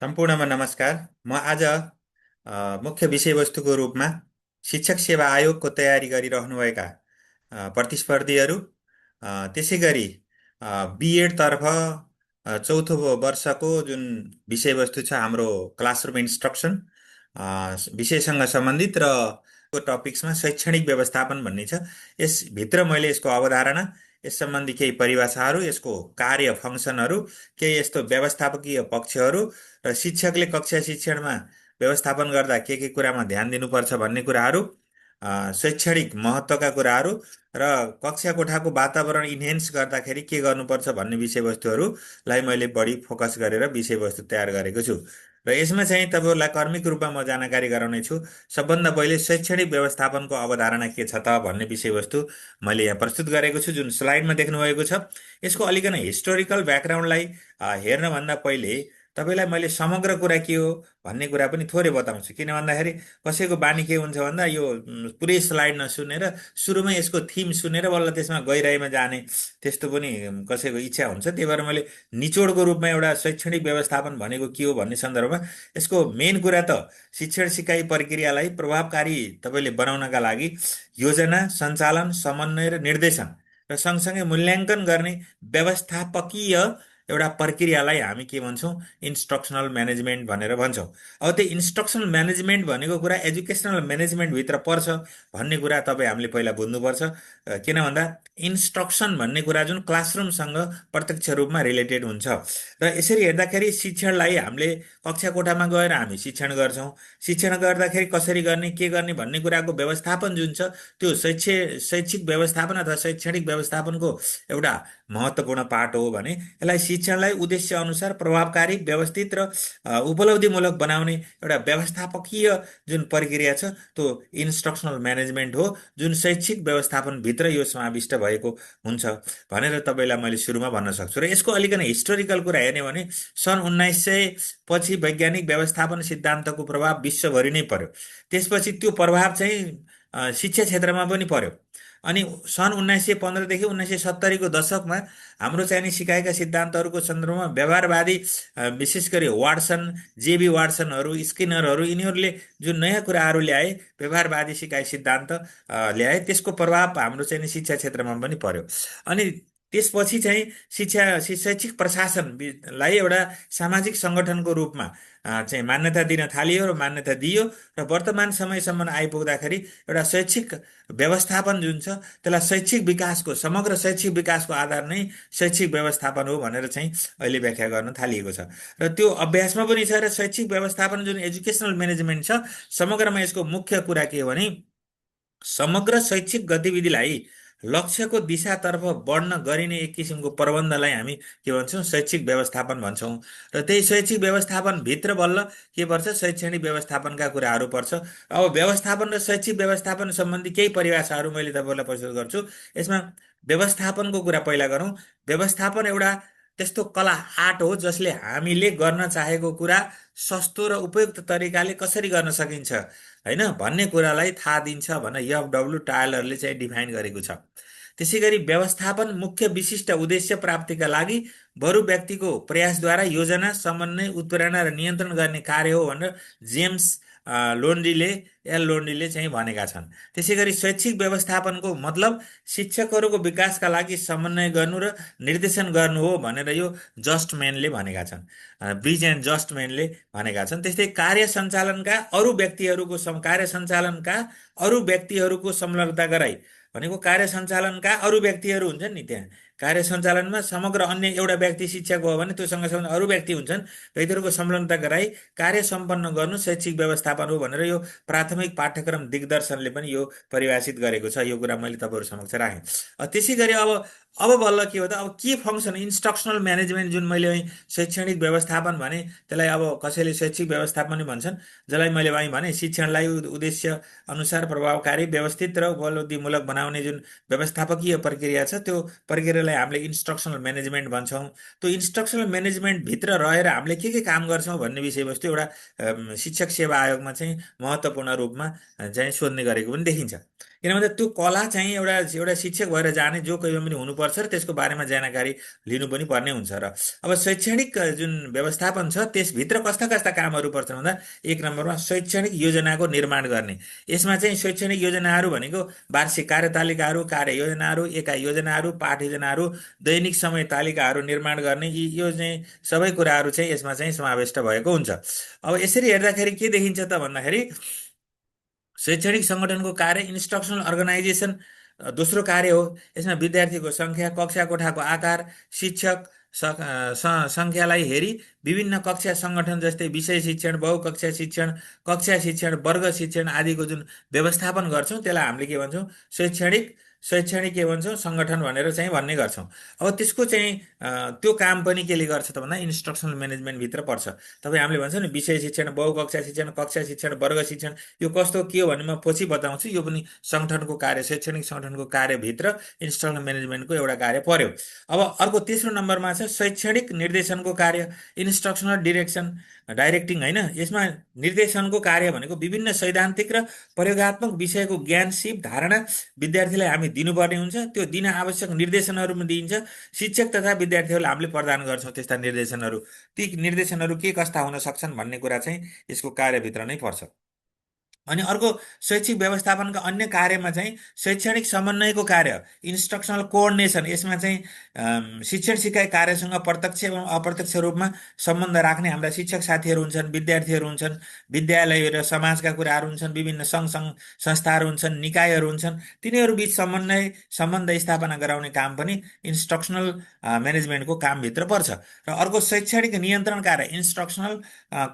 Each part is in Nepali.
सम्पूर्णमा नमस्कार। म आज मुख्य विषयवस्तुको रूपमा शिक्षक सेवा आयोगको तयारी गरिरहनुभएका प्रतिस्पर्धीहरू, त्यसै गरी बिएडतर्फ चौथो वर्षको जुन विषयवस्तु छ हाम्रो क्लासरुम इन्स्ट्रक्सन विषयसँग सम्बन्धित र टपिक्समा शैक्षणिक व्यवस्थापन भन्ने छ। यसभित्र मैले यसको अवधारणा, यस सम्बन्धी केही परिभाषाहरू, यसको कार्य फङ्सनहरू, केही यस्तो व्यवस्थापकीय पक्षहरू र शिक्षकले कक्षा शिक्षणमा व्यवस्थापन गर्दा के कुरामा ध्यान दिनुपर्छ भन्ने कुराहरू, शैक्षणिक महत्त्वका कुराहरू र कक्षा कोठाको वातावरण इन्हेन्स गर्दाखेरि के गर्नुपर्छ भन्ने विषयवस्तुहरूलाई मैले बढी फोकस गरेर विषयवस्तु तयार गरेको छु। र यसमा चाहिँ तपाईँहरूलाई कर्मिक रूपमा म जानकारी गराउने छु। सबभन्दा पहिले शैक्षणिक व्यवस्थापनको अवधारणा के छ त भन्ने विषयवस्तु मैले यहाँ प्रस्तुत गरेको छु, जुन स्लाइडमा देख्नुभएको छ। यसको अलिकन हिस्टोरिकल ब्याकग्राउन्डलाई हेर्नभन्दा पहिले तपाईँलाई मैले समग्र कुरा के हो भन्ने कुरा पनि थोरै बताउँछु। किन भन्दाखेरि कसैको बानी के हुन्छ भन्दा यो पुरै स्लाइड नसुनेर सुरुमै यसको थिम सुनेर बल्ल त्यसमा गहिराइमा जाने त्यस्तो पनि कसैको इच्छा हुन्छ। त्यही भएर मैले निचोडको रूपमा एउटा शैक्षणिक व्यवस्थापन भनेको के हो भन्ने सन्दर्भमा यसको मेन कुरा त शिक्षण सिकाइ प्रक्रियालाई प्रभावकारी तपाईँले बनाउनका लागि योजना, सञ्चालन, समन्वय र निर्देशन र सँगसँगै मूल्याङ्कन गर्ने व्यवस्थापकीय एउटा प्रक्रियालाई हामी के भन्छौँ, इन्स्ट्रक्सनल म्यानेजमेन्ट भनेर भन्छौँ। अब त्यो इन्स्ट्रक्सनल म्यानेजमेन्ट भनेको कुरा एजुकेसनल म्यानेजमेन्टभित्र पर्छ भन्ने कुरा तपाईँ हामीले पहिला बुझ्नुपर्छ। किन भन्दा इन्स्ट्रक्सन भन्ने कुरा जुन क्लासरुमसँग प्रत्यक्ष रूपमा रिलेटेड हुन्छ र यसरी हेर्दाखेरि शिक्षणलाई हामीले कक्षा कोठामा गएर हामी शिक्षण गर्छौँ। शिक्षण गर्दाखेरि कसरी गर्ने, के गर्ने भन्ने कुराको व्यवस्थापन जुन छ त्यो शैक्षिक व्यवस्थापन अथवा शैक्षणिक व्यवस्थापनको एउटा महत्त्वपूर्ण पार्ट हो भने यसलाई शिक्षणलाई उद्देश्य अनुसार प्रभावकारी, व्यवस्थित र उपलब्धिमूलक बनाउने एउटा व्यवस्थापकीय जुन प्रक्रिया छ त्यो इन्स्ट्रक्सनल म्यानेजमेन्ट हो, जुन शैक्षिक व्यवस्थापनभित्र यो समाविष्ट भएको हुन्छ भनेर तपाईँलाई मैले सुरुमा भन्न सक्छु। र यसको अलिकन हिस्टोरिकल कुरा हेर्ने भने सन् 1900 पछि वैज्ञानिक व्यवस्थापन सिद्धान्तको प्रभाव विश्वभरि नै पर्यो। त्यसपछि त्यो प्रभाव चाहिँ शिक्षा क्षेत्रमा पनि पर्यो। अनि सन् 1915देखि 1970को दशकमा हाम्रो चाहिने सिकाएका सिद्धान्तहरूको सन्दर्भमा व्यवहारवादी विशेष गरी वाट्सन, जेबी वाट्सनहरू, स्किनरहरू, यिनीहरूले जुन नयाँ कुराहरू ल्याए, व्यवहारवादी सिकाइ सिद्धान्त ल्याए, त्यसको प्रभाव हाम्रो चाहिने शिक्षा क्षेत्रमा पनि पर्यो। अनि त्यसपछि चाहिँ शैक्षिक प्रशासनलाई एउटा सामाजिक सङ्गठनको रूपमा चाहिँ मान्यता दिन थालियो र मान्यता दियो र वर्तमान समयसम्म आइपुग्दाखेरि एउटा शैक्षिक व्यवस्थापन जुन छ त्यसलाई शैक्षिक विकासको, समग्र शैक्षिक विकासको आधार नै शैक्षिक व्यवस्थापन हो भनेर चाहिँ अहिले व्याख्या गर्न थालिएको छ। र त्यो अभ्यासमा पनि छ। र शैक्षिक व्यवस्थापन जुन एजुकेसनल म्यानेजमेन्ट छ, समग्रमा यसको मुख्य कुरा के हो भने समग्र शैक्षिक गतिविधिलाई लक्ष्यको दिशातर्फ बढ्न गरिने एक किसिमको प्रबन्धलाई हामी के भन्छौँ, शैक्षिक व्यवस्थापन भन्छौँ। र त्यही शैक्षिक व्यवस्थापनभित्र बल्ल के पर्छ, शैक्षणिक व्यवस्थापनका कुराहरू पर्छ। अब व्यवस्थापन र शैक्षिक व्यवस्थापन सम्बन्धी केही परिभाषाहरू मैले तपाईँलाई प्रस्तुत गर्छु। यसमा व्यवस्थापनको कुरा पहिला गरौँ। व्यवस्थापन एउटा त्यस्तो कला, आर्ट हो जसले हामीले गर्न चाहेको कुरा सस्तो र उपयुक्त तरिकाले कसरी गर्न सकिन्छ होइन भन्ने कुरालाई थाहा दिन्छ भनेर एफडब्ल्यू टायलरले चाहिँ डिफाइन गरेको छ। त्यसै गरी व्यवस्थापन मुख्य विशिष्ट उद्देश्य प्राप्तिका लागि बरु व्यक्तिको प्रयासद्वारा योजना, समन्वय, उत्प्रेरणा र नियन्त्रण गर्ने कार्य हो भनेर जेम्स लोन्डीले चाहिँ भनेका छन्। त्यसै गरी शैक्षिक व्यवस्थापनको मतलब शिक्षकहरूको विकासका लागि समन्वय गर्नु र निर्देशन गर्नु हो भनेर यो जस्टम्यानले भनेका छन्, ब्रिज एन्ड जस्टम्यानले भनेका छन्। त्यस्तै कार्य सञ्चालनका अरू व्यक्तिहरूको संलग्नता गराई भनेको कार्य सञ्चालनका अरू व्यक्तिहरू हुन्छन् नि, त्यहाँ कार्य सञ्चालनमा समग्र अन्य एउटा व्यक्ति शिक्षक हो भने त्यो सँगसँगै अरू व्यक्ति हुन्छन्, व्यक्तिहरूको संलग्नता गराई कार्य सम्पन्न गर्नु शैक्षिक व्यवस्थापन हो भनेर यो प्राथमिक पाठ्यक्रम दिग्दर्शनले पनि यो परिभाषित गरेको छ। यो कुरा मैले तपाईँहरू समक्ष राखेँ। त्यसै गरी अब बल्ल के हो त, अब के फङ्सन इन्स्ट्रक्सनल म्यानेजमेन्ट जुन मैले અહીં शैक्षणिक व्यवस्थापन भने त्यसलाई अब कसैले शैक्षिक व्यवस्थापन पनि भन्छन्, जसलाई मैले અહીં भने शिक्षणलाई उद्देश्य अनुसार प्रभावकारी, व्यवस्थित र उपलब्धिमूलक बनाउने जुन व्यवस्थापकीय प्रक्रिया छ त्यो प्रक्रियालाई हामीले इन्स्ट्रक्सनल म्यानेजमेन्ट भन्छौँ। त्यो इन्स्ट्रक्सनल म्यानेजमेन्टभित्र रहेर हामीले के काम गर्छौँ भन्ने विषयवस्तु एउटा शिक्षक सेवा आयोगमा चाहिँ महत्त्वपूर्ण रूपमा चाहिँ सोध्ने गरेको पनि देखिन्छ। किनभने त्यो कला चाहिँ एउटा एउटा शिक्षक भएर जाने जो कहिले पनि हुनुपर्छ र त्यसको बारेमा जानकारी लिनु पनि पर्ने हुन्छ र अब शैक्षणिक जुन व्यवस्थापन छ त्यसभित्र कस्ता कस्ता कामहरू पर्छन् भन्दा एक नम्बरमा शैक्षणिक योजनाको निर्माण गर्ने। यसमा चाहिँ शैक्षणिक योजनाहरू भनेको वार्षिक कार्यतालिकाहरू, कार्ययोजनाहरू, एकाइ योजनाहरू, पाठ योजनाहरू, दैनिक समय तालिकाहरू निर्माण गर्ने, यो चाहिँ सबै कुराहरू चाहिँ यसमा चाहिँ समाविष्ट भएको हुन्छ। अब यसरी हेर्दाखेरि के देखिन्छ त भन्दाखेरि शैक्षणिक सङ्गठनको कार्य इन्स्ट्रक्सनल अर्गनाइजेसन दोस्रो कार्य हो। यसमा विद्यार्थीको सङ्ख्या, कक्षा कोठाको आकार, शिक्षक सङ्ख्यालाई हेरी विभिन्न कक्षा सङ्गठन जस्तै विषय शिक्षण, बहुकक्षा शिक्षण, कक्षा शिक्षण, वर्ग शिक्षण आदिको जुन व्यवस्थापन गर्छौँ त्यसलाई हामीले के भन्छौँ, शैक्षणिक शैक्षणिक के भन्छौँ, सङ्गठन भनेर चाहिँ भन्ने गर्छौँ। अब त्यसको चाहिँ त्यो काम पनि केले गर्छ त भन्दा इन्स्ट्रक्सनल म्यानेजमेन्टभित्र पर्छ। तपाईँ हामीले भन्छौँ नि विषय शिक्षण, बहुकक्षा शिक्षण, कक्षा शिक्षण, वर्ग शिक्षण, यो कस्तो के हो भने म पछि बताउँछु। यो पनि सङ्गठनको कार्य, शैक्षणिक सङ्गठनको कार्यभित्र इन्स्ट्रक्सनल म्यानेजमेन्टको एउटा कार्य पर्यो। अब अर्को तेस्रो नम्बरमा छ शैक्षणिक निर्देशनको कार्य, इन्स्ट्रक्सनल डाइरेक्टिङ होइन। यसमा निर्देशनको कार्य भनेको विभिन्न सैद्धान्तिक र प्रयोगात्मक विषयको ज्ञान, सिप, धारणा विद्यार्थीलाई हामी दिनुपर्ने हुन्छ। त्यो दिन आवश्यक निर्देशनहरू पनि दिइन्छ। शिक्षक तथा विद्यार्थीहरूलाई हामीले प्रदान गर्छौँ त्यस्ता निर्देशनहरू। ती निर्देशनहरू के कस्ता हुन सक्छन् भन्ने कुरा चाहिँ यसको कार्यभित्र नै पर्छ। अनि अर्को शैक्षिक व्यवस्थापनका अन्य कार्यमा चाहिँ शैक्षणिक समन्वयको कार्य, इन्स्ट्रक्सनल कोअर्डिनेसन। यसमा चाहिँ शिक्षण सिकाइ कार्यसँग प्रत्यक्ष एवं अप्रत्यक्ष रूपमा सम्बन्ध राख्ने हाम्रा शिक्षक साथीहरू हुन्छन्, विद्यार्थीहरू हुन्छन्, विद्यालय र समाजका कुराहरू हुन्छन्, विभिन्न सङ्घ संस्थाहरू हुन्छन्, निकायहरू हुन्छन्, तिनीहरू बिच सम्बन्ध स्थापना गराउने काम पनि इन्स्ट्रक्सनल म्यानेजमेन्टको कामभित्र पर्छ। र अर्को शैक्षणिक नियन्त्रण कार्य, इन्स्ट्रक्सनल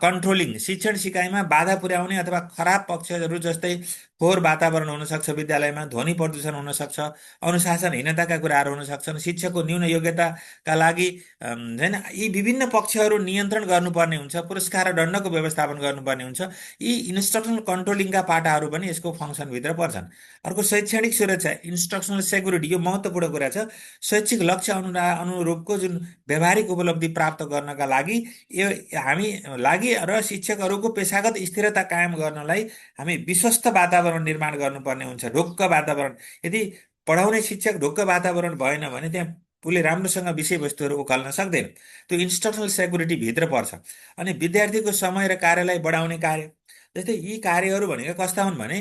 कन्ट्रोलिङ। शिक्षण सिकाइमा बाधा पुर्याउने अथवा खराब पक्षहरू जस्तै फोहोर वातावरण हुनसक्छ, विद्यालयमा ध्वनि प्रदूषण हुनसक्छ, अनुशासनहीनताका कुराहरू हुन सक्छन्, शिक्षकको न्यून योग्यताका लागि होइन, यी विभिन्न पक्षहरू नियन्त्रण गर्नुपर्ने हुन्छ, पुरस्कार र दण्डको व्यवस्थापन गर्नुपर्ने हुन्छ। यी इन्स्ट्रक्सनल कन्ट्रोलिङका पाटाहरू पनि यसको फङ्सनभित्र पर्छन्। अर्को शैक्षणिक सुरक्षा, इन्स्ट्रक्सनल सेक्युरिटी। यो महत्त्वपूर्ण कुरा छ। शैक्षिक लक्ष्य अनुरूपको जुन व्यावहारिक उपलब्धि प्राप्त गर्नका लागि यो हामी लागि र शिक्षकहरूको पेसागत स्थिरता कायम गर्नलाई हामी विश्वस्त वातावरण निर्माण गर्नुपर्ने हुन्छ, ढुक्क वातावरण। यदि पढाउने शिक्षक ढुक्क वातावरण भएन भने त्यहाँ उसले राम्रोसँग विषयवस्तुहरू उकाल्न सक्दैन। त्यो इन्स्ट्रक्सनल सेक्युरिटी भित्र पर्छ। अनि विद्यार्थीको समय र कार्यलाई बढाउने कार्य, जस्तै यी कार्यहरू भनेको कस्ता हुन् भने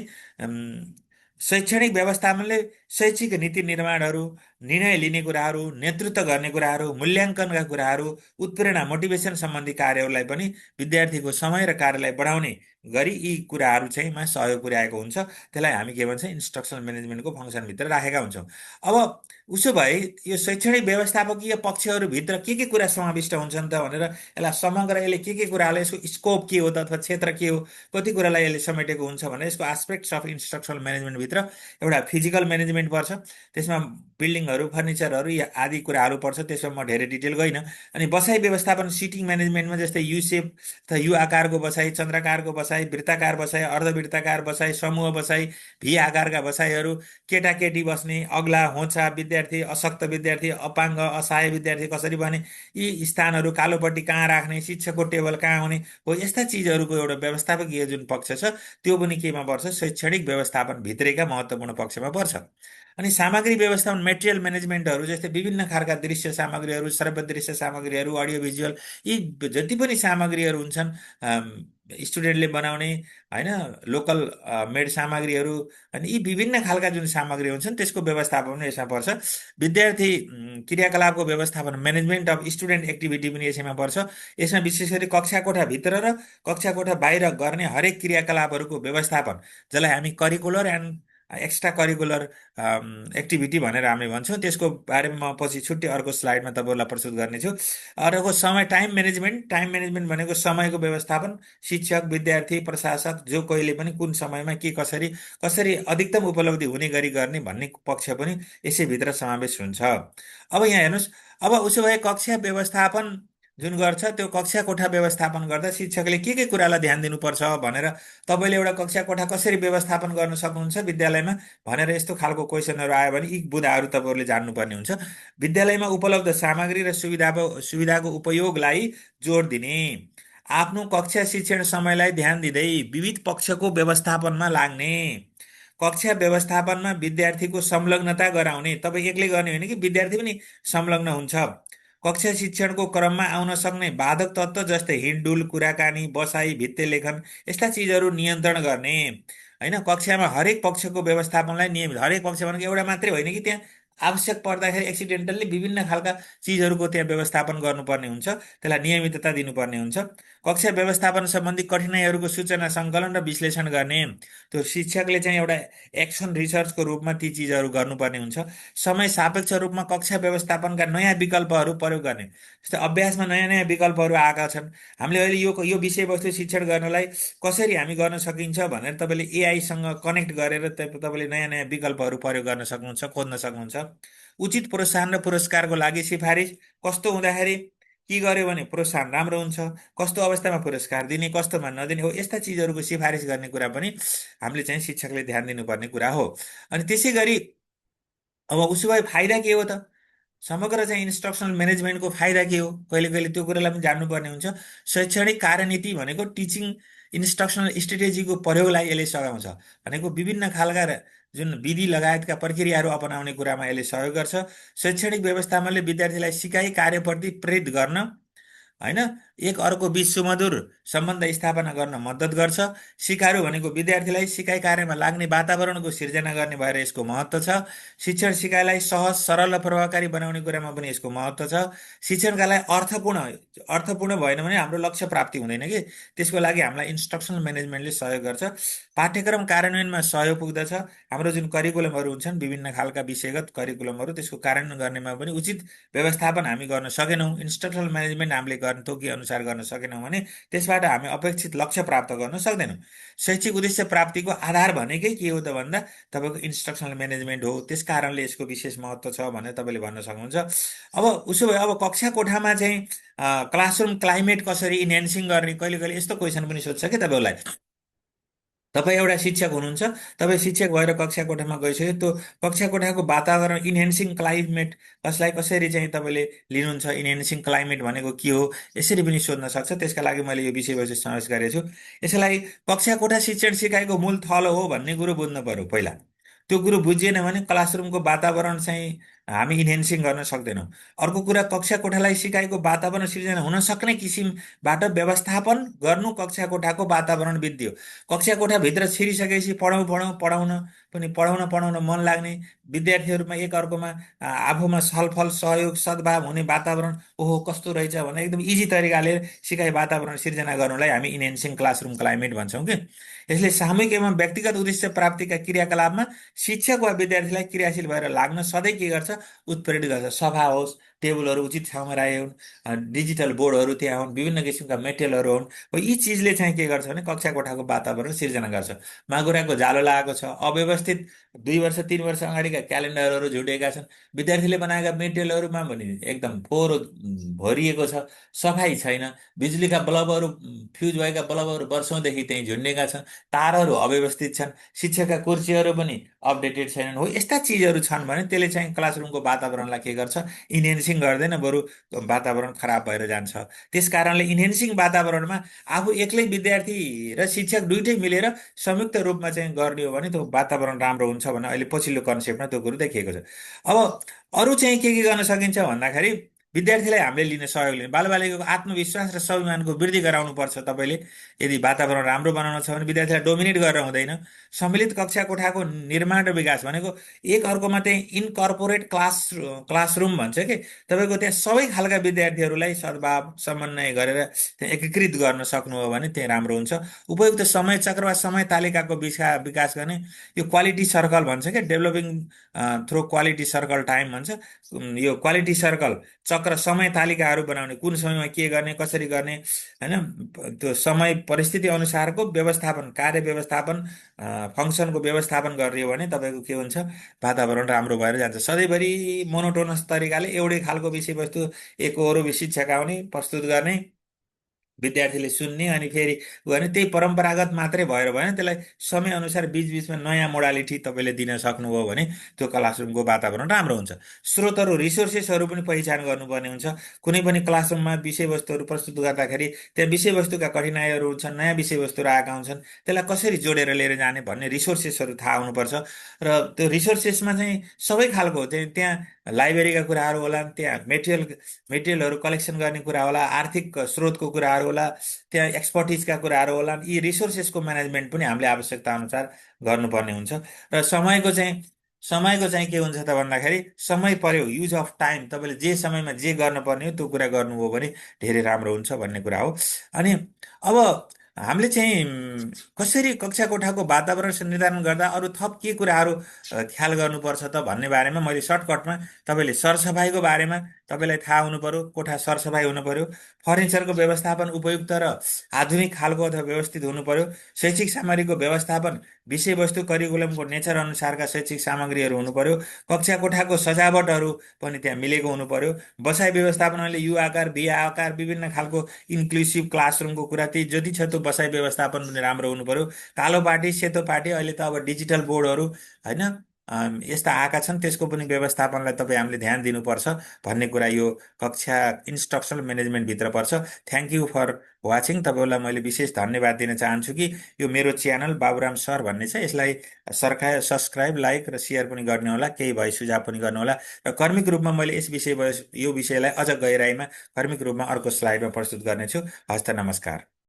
शैक्षणिक व्यवस्थापनले शैक्षिक नीति निर्माणहरू, निर्णय लिने कुराहरू, नेतृत्व गर्ने कुराहरू, मूल्याङ्कनका कुराहरू, उत्प्रेरणा मोटिभेसन सम्बन्धी कार्यहरूलाई पनि विद्यार्थीको समय र कार्यलाई बढाउने गरी यी कुराहरू चाहिँ मा सहयोग पुर्याएको हुन्छ। त्यसलाई हामी के भन्छ, इन्स्ट्रक्सनल म्यानेजमेन्टको फङ्सनभित्र राखेका हुन्छौँ। अब उसो भए यो शैक्षणिक व्यवस्थापकीय पक्षहरूभित्र के कुरा समाविष्ट हुन्छन् त भनेर यसलाई समग्र यसले के कुरालाई, यसको स्कोप के हो त अथवा क्षेत्र के हो, कति कुरालाई यसले समेटेको हुन्छ भने यसको एस्पेक्ट्स अफ इन्स्ट्रक्सनल म्यानेजमेन्टभित्र एउटा फिजिकल म्यानेजमेन्ट पर्छ। त्यसमा बिल्डिङहरू, फर्निचरहरू या आदि कुराहरू पर्छ। त्यसमा म धेरै डिटेल गइनँ। अनि बसाइ व्यवस्थापन, सिटिङ म्यानेजमेन्टमा जस्तै यु सेप अथवा यु आकारको बसाइ, चन्द्राकारको बसाइ, वृत्ताकार बसाइ, अर्धवृत्ताकार बसाइ, समूह बसाइ, भी आकारका बसाइहरू, केटाकेटी बस्ने, अग्ला, होचा विद्यार्थी, अशक्त विद्यार्थी, अपाङ्ग, असहाय विद्यार्थी कसरी बने, यी स्थानहरू, कालोपट्टि कहाँ राख्ने, शिक्षकको टेबल कहाँ हुने हो, यस्ता चिजहरूको एउटा व्यवस्थापकीय जुन पक्ष छ त्यो पनि केमा पर्छ, शैक्षणिक व्यवस्थापन भित्रैका महत्त्वपूर्ण पक्षमा पर्छ। अनि सामग्री व्यवस्थापन, मेटेरियल म्यानेजमेन्टहरू जस्तै विभिन्न खालका दृश्य सामग्रीहरू, श्रव्य दृश्य सामग्रीहरू, अडियो भिजुअल, यी जति पनि सामग्रीहरू हुन्छन् स्टुडेन्टले बनाउने होइन, लोकल मेड सामग्रीहरू, अनि यी विभिन्न खालका जुन सामग्री हुन्छन् त्यसको व्यवस्थापन यसमा पर्छ। विद्यार्थी क्रियाकलापको व्यवस्थापन, म्यानेजमेन्ट अफ स्टुडेन्ट एक्टिभिटी पनि यसैमा पर्छ। यसमा विशेष गरी कक्षा कोठाभित्र र कक्षा कोठा बाहिर गर्ने हरेक क्रियाकलापहरूको व्यवस्थापन, जसलाई हामी curricular and extra curricular activity भनेर हामी भन्छौँ, त्यसको बारेमा म पछि छुट्टै अर्को स्लाइडमा तपाईँहरूलाई प्रस्तुत गर्नेछु। अर्को समय, टाइम म्यानेजमेन्ट भनेको समयको व्यवस्थापन, शिक्षक, विद्यार्थी, प्रशासक जो कहिले पनि कुन समयमा के कसरी अधिकतम उपलब्धि हुने गरी गर्ने भन्ने पक्ष पनि यसैभित्र समावेश हुन्छ। अब यहाँ हेर्नुहोस्, अब उसो भए कक्षा व्यवस्थापन जुन गर्छ त्यो कक्षा कोठा व्यवस्थापन गर्दा शिक्षकले के कुरालाई ध्यान दिनुपर्छ भनेर तपाईँले एउटा कक्षा कोठा कसरी व्यवस्थापन गर्न सक्नुहुन्छ विद्यालयमा भनेर यस्तो खालको क्वेसनहरू आयो भने यी बुँदाहरू तपाईँहरूले जान्नुपर्ने हुन्छ। विद्यालयमा उपलब्ध सामग्री र सुविधाको उपयोगलाई जोड दिने, आफ्नो कक्षा शिक्षण समयलाई ध्यान दिँदै विविध पक्षको व्यवस्थापनमा लाग्ने, कक्षा व्यवस्थापनमा विद्यार्थीको संलग्नता गराउने, तपाईँ एक्लै गर्ने होइन कि विद्यार्थी पनि संलग्न हुन्छ। कक्षा शिक्षणको क्रममा आउन सक्ने बाधक तत्त्व जस्तै हिँडडुल, कुराकानी, बसाइ, भित्ते लेखन यस्ता चिजहरू नियन्त्रण गर्ने। होइन, कक्षामा हरेक पक्षको व्यवस्थापनलाई नियमित, हरेक पक्ष भनेको एउटा मात्रै होइन कि त्यहाँ आवश्यक पर्दाखेरि एक्सिडेन्टल्ली विभिन्न खालका चिजहरूको त्यहाँ व्यवस्थापन गर्नुपर्ने हुन्छ, त्यसलाई नियमितता दिनुपर्ने हुन्छ। कक्षा व्यवस्थापन सम्बन्धी कठिनाइहरूको सूचना सङ्कलन र विश्लेषण गर्ने, त्यो शिक्षकले चाहिँ एउटा एक्सन रिसर्चको रूपमा ती चिजहरू गर्नुपर्ने हुन्छ। समय सापेक्ष रूपमा कक्षा व्यवस्थापनका नयाँ विकल्पहरू प्रयोग गर्ने, जस्तै अभ्यासमा नयाँ नयाँ विकल्पहरू आएका छन्। हामीले अहिले यो विषयवस्तु शिक्षण गर्नलाई कसरी हामी गर्न सकिन्छ भनेर तपाईँले एआईसँग कनेक्ट गरेर तपाईँले नयाँ नयाँ विकल्पहरू प्रयोग गर्न सक्नुहुन्छ, खोज्न सक्नुहुन्छ। उचित प्रोत्साहन र पुरस्कारको लागि सिफारिस, कस्तो हुँदाखेरि के गर्यो भने प्रोत्साहन राम्रो हुन्छ, कस्तो अवस्थामा पुरस्कार दिने, कस्तोमा नदिने हो, यस्ता चिजहरूको सिफारिस गर्ने कुरा पनि हामीले चाहिँ शिक्षकले ध्यान दिनुपर्ने कुरा हो। अनि त्यसै गरी अब उसो भए फाइदा के हो त? समग्र चाहिँ इन्स्ट्रक्सनल म्यानेजमेन्टको फाइदा के हो, कहिले कहिले त्यो कुरालाई पनि जान्नुपर्ने हुन्छ। शैक्षणिक कार्यनीति भनेको टिचिङ इन्स्ट्रक्सनल स्ट्रेटेजीको प्रयोगलाई यसले सघाउँछ, भनेको विभिन्न खालका जुन विधि लगायतका प्रक्रियाहरू अपनाउने कुरामा यसले सहयोग गर्छ। शैक्षणिक व्यवस्थापनले विद्यार्थीलाई सिकाइ कार्यप्रति प्रेरित गर्न, होइन, एक अर्को बिच सुमधुर सम्बन्ध स्थापना गर्न मद्दत गर्छ। सिकारू भनेको विद्यार्थीलाई सिकाइ कार्यमा लाग्ने वातावरणको सिर्जना गर्ने भएर यसको महत्त्व छ। शिक्षण सिकाइलाई सहज, सरल र प्रभावकारी बनाउने कुरामा पनि यसको महत्त्व छ। शिक्षणका लागि अर्थपूर्ण भएन भने हाम्रो लक्ष्य प्राप्ति हुँदैन कि, त्यसको लागि हामीलाई इन्स्ट्रक्सनल म्यानेजमेन्टले सहयोग गर्छ। पाठ्यक्रम कार्यान्वयनमा सहयोग पुग्दछ। हाम्रो जुन करिकुलमहरू हुन्छन्, विभिन्न खालका विषयगत करिकुलमहरू, त्यसको कार्यान्वयन गर्नेमा पनि उचित व्यवस्थापन हामी गर्न सकेनौँ, इन्स्ट्रक्सनल म्यानेजमेन्ट हामीले गर्न तोके अनुसार गर्न सकेनौँ भने त्यसबाट हामी अपेक्षित लक्ष्य प्राप्त गर्न सक्दैनौँ। शैक्षिक उद्देश्य प्राप्तिको आधार भनेकै के हो त भन्दा तपाईँको इन्स्ट्रक्सनल म्यानेजमेन्ट हो। त्यस कारणले यसको विशेष महत्त्व छ भनेर तपाईँले भन्न सक्नुहुन्छ। अब उसो भए अब कक्षा कोठामा चाहिँ क्लासरुम क्लाइमेट कसरी इन्हेन्सिङ गर्ने, कहिले कहिले यस्तो क्वेसन पनि सोध्छ कि तपाईँलाई। तपाईँ एउटा शिक्षक हुनुहुन्छ, तपाईँ शिक्षक भएर कक्षा कोठामा गइसक्यो, त्यो कक्षा कोठाको वातावरण इन्हेन्सिङ क्लाइमेट कसलाई कसरी चाहिँ तपाईँले लिनुहुन्छ, इन्हेन्सिङ क्लाइमेट भनेको के हो, यसरी पनि सोध्न सक्छ। त्यसका लागि मैले यो विषयवस्तु समावेश गरेको छु। यसलाई कक्षा कोठा शिक्षण सिकाइको मूल थलो हो भन्ने कुरो बुझ्नु पर्यो पहिला। त्यो कुरो बुझिएन भने क्लासरुमको वातावरण चाहिँ हामी इन्हेन्सिङ गर्न सक्दैनौँ। अर्को कुरा, कक्षा कोठालाई सिकाइको वातावरण सिर्जना हुन सक्ने किसिमबाट व्यवस्थापन गर्नु कक्षा कोठाको वातावरण विधियो। कक्षा कोठाभित्र छिरिसकेपछि पढाउन पनि पढाउन मन लाग्ने, विद्यार्थीहरूमा एक अर्कोमा आफूमा छलफल, सहयोग, सद्भाव हुने वातावरण, ओहो कस्तो रहेछ भने एकदम इजी तरिकाले सिकाइ वातावरण सिर्जना गर्नुलाई हामी इन्हेन्सिङ क्लासरुम क्लाइमेट भन्छौँ कि। यसले सामूहिक एवं व्यक्तिगत उद्देश्य प्राप्तिका क्रियाकलापमा शिक्षक वा विद्यार्थीलाई क्रियाशील भएर लाग्न सधैँ के गर्छ, उत्प्रेरित गर्छ। सफा होस्, टेबलहरू उचित ठाउँमा राखे हुन्, डिजिटल बोर्डहरू त्यहाँ हुन्, विभिन्न किसिमका मेटेरियलहरू हुन्, यी चिजले चाहिँ के गर्छ भने कक्षा कोठाको वातावरण सिर्जना गर्छ। माकुराको जालो लागेको छ, अव्यवस्थित 2 वर्ष 3 वर्ष अगाडिका क्यालेन्डरहरू झुटेका छन्, विद्यार्थीले बनाएका मेटेरियलहरूमा पनि एकदम फोहोर भरिएको छ, सफाइ छैन, बिजुलीका बल्बहरू फ्युज भएका बल्बहरू वर्षौँदेखि त्यहीँ झुन्डेका छन्, तारहरू अव्यवस्थित छन्, शिक्षकका कुर्सीहरू पनि अपडेटेड छैनन्, हो यस्ता चिजहरू छन् भने त्यसले चाहिँ क्लासरुमको वातावरणलाई के गर्छ, इन्हेन्सिङ गर्दैन, बरु वातावरण खराब भएर जान्छ। त्यस कारणले इन्हेन्सिङ वातावरणमा आफू एक्लै विद्यार्थी र शिक्षक दुइटै मिलेर संयुक्त रूपमा चाहिँ गर्ने हो भने त्यो वातावरण राम्रो हुन्छ भने अहिले पछिल्लो कन्सेप्टमा त्यो कुरो देखिएको छ। अब अरू चाहिँ के गर्न सकिन्छ भन्दाखेरि विद्यार्थीलाई हामीले लिन सहयोग लिने, बालबालिकाको आत्मविश्वास र स्वाभिमानको वृद्धि गराउनुपर्छ। तपाईँले यदि वातावरण राम्रो बनाउन छ भने विद्यार्थीलाई डोमिनेट गरेर हुँदैन। सम्मिलित कक्षा कोठाको निर्माण र विकास भनेको एक अर्कोमा चाहिँ इनकर्पोरेट क्लासरुम भन्छ कि, तपाईँको त्यहाँ सबै खालका विद्यार्थीहरूलाई सद्भाव समन्वय गरेर त्यहाँ एकीकृत गर्न सक्नु हो भने त्यहाँ राम्रो हुन्छ। उपयुक्त समय चक्र वा समय तालिकाको विकास गर्ने, यो क्वालिटी सर्कल भन्छ क्या, developing through quality circle time भन्छ। यो क्वालिटी सर्कल चक्र, समय तालिकाहरू बनाउने, कुन समयमा के गर्ने, कसरी गर्ने, होइन, त्यो समय परिस्थिति अनुसारको व्यवस्थापन, कार्य व्यवस्थापन, फङ्सनको व्यवस्थापन गरियो भने तपाईँको के हुन्छ, वातावरण राम्रो भएर जान्छ। सधैँभरि मोनोटोनस तरिकाले एउटै खालको विषयवस्तु एकहोरो शिक्षक आउने प्रस्तुत गर्ने, विद्यार्थीले सुन्ने अनि फेरि उ भने त्यही परम्परागत मात्रै भएर भएन, त्यसलाई समयअनुसार बिचबिचमा नयाँ मोडालिटी तपाईँले दिन सक्नुभयो भने त्यो क्लासरुमको वातावरण राम्रो हुन्छ। स्रोतहरू रिसोर्सेसहरू पनि पहिचान गर्नुपर्ने हुन्छ। कुनै पनि क्लासरुममा विषयवस्तुहरू प्रस्तुत गर्दाखेरि त्यहाँ विषयवस्तुका कठिनाइहरू हुन्छन्, नयाँ विषयवस्तुहरू आएका हुन्छन्, त्यसलाई कसरी जोडेर लिएर जाने भन्ने रिसोर्सेसहरू थाहा हुनुपर्छ। र त्यो रिसोर्सेसमा चाहिँ सबै खालको चाहिँ त्यहाँ लाइब्रेरीका कुराहरू होला, त्यहाँ मेटेरियलहरू कलेक्सन गर्ने कुरा होला, आर्थिक स्रोतको कुराहरू होला, त्यहाँ एक्सपर्टिजका कुराहरू होला। यी रिसोर्सेसको म्यानेजमेन्ट पनि हामीले आवश्यकता अनुसार गर्नुपर्ने हुन्छ। र समय के हुन्छ त भन्दाखेरि, समय पर्यो, युज अफ टाइम, तपाईँले जे समयमा जे गर्नुपर्ने हो त्यो कुरा गर्नुभयो भने धेरै राम्रो हुन्छ भन्ने कुरा हो। अनि अब हामीले चाहिँ कसरी कक्षा कोठाको वातावरण निर्धारण गर्दा अरू थप के कुराहरू ख्याल गर्नुपर्छ त भन्ने बारेमा मैले सर्टकटमा, तपाईँले सरसफाइको बारेमा तपाईँलाई थाहा हुनु पर्यो, कोठा सरसफाइ हुनु पर्यो, फर्निचरको व्यवस्थापन उपयुक्त र आधुनिक खालको अथवा व्यवस्थित हुनु पर्यो, शैक्षिक सामग्रीको व्यवस्थापन विषयवस्तु करिकुलमको नेचर अनुसारका शैक्षिक सामग्रीहरू हुनु पर्यो, कक्षा कोठाको सजावटहरू पनि त्यहाँ मिलेको हुनु पर्यो, बसाइ व्यवस्थापनले यु आकार बी आकार विभिन्न खालको इन्क्लुसिभ क्लासरुमको कुरा, त्यही जति छ त्यो बसाइ व्यवस्थापन पनि राम्रो हुनु पर्यो। कालो पाटी सेतो पाटी, अहिले त अब डिजिटल बोर्डहरू होइन यस्ता आएका छन्, त्यसको पनि व्यवस्थापनलाई हामीले ध्यान दिनुपर्छ भन्ने कुरा यो कक्षा इन्स्ट्रक्सनल म्यानेजमेन्टभित्र पर्छ। Thank you for watching. तपाईँलाई मैले विशेष धन्यवाद दिन चाहन्छु कि यो मेरो च्यानल बाबुराम सर भन्ने छ, यसलाई सब्सक्राइब, लाइक र सेयर पनि गर्ने होला, केही भए सुझाव पनि गर्नुहोला। र कर्मिक रूपमा मैले यो विषयलाई अझ गहिराइमा कर्मिक रूपमा अर्को स्लाइडमा प्रस्तुत गर्नेछु। हस्त नमस्कार।